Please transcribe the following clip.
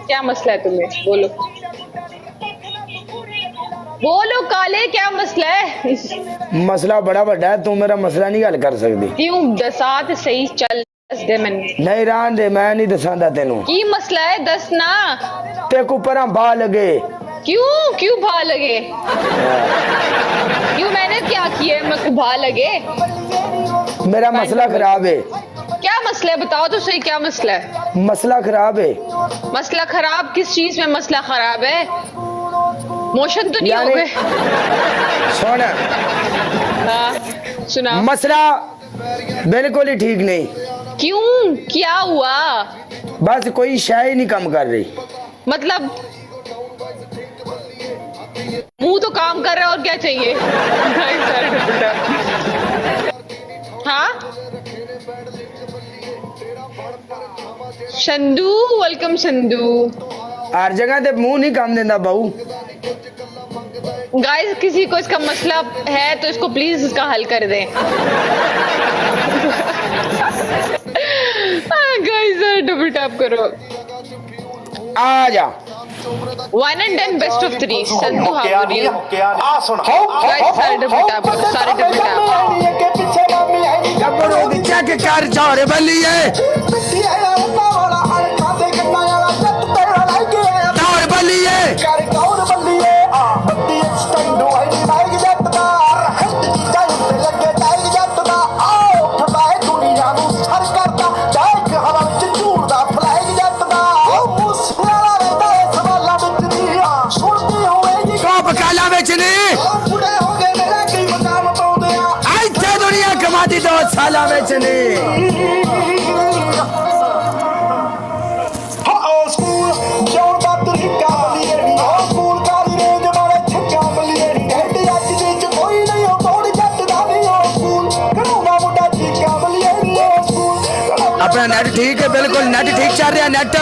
क्या मसला है तुम्हें? बोलो बोलो काले, क्या मसला है? मसला बड़ा बड़ा है, तू मेरा मसला नहीं हल कर सकती। क्यों दसा ते सही चल दस दे मैंने। नहीं रहन दे, मैं नहीं दसांदा तेनू। की मसला है दस ना। ते को परा बा लगे। क्यों क्यों भा लगे? क्यों मैंने क्या किया है मैं को भा लगे? मेरा मसला खराब है। क्या मसला है बताओ तो सही, क्या मसला है? मसला खराब है। मसला खराब किस चीज में मसला खराब है? मोशन तो नहीं हो गए? सुन, हाँ सुना। मसला बिल्कुल ही ठीक नहीं। क्यों क्या हुआ? बस कोई शाय ही नहीं कम कर रही। मतलब मुंह तो काम कर रहा है और क्या चाहिए? हाँ संधू, वेलकम संधू। हर जगह ते मुंह नहीं काम देता बहू। गाइस किसी को इसका मसला है तो इसको प्लीज इसका हल कर दें। गाइस डबल टैप करो। आ जा। One and done best of 3 Sandhu how are you? आ सुन गाइस सारे डबल टैप करो, सारे डबल टैप। कपड़ों की चेक कर जोर बलिए। जोर बलिए। काला बेचने ऐसे दुनिया कमाती 2 साल बेचने। अपना नेट ठीक है, बिल्कुल नेट ठीक चल रहा है। नेट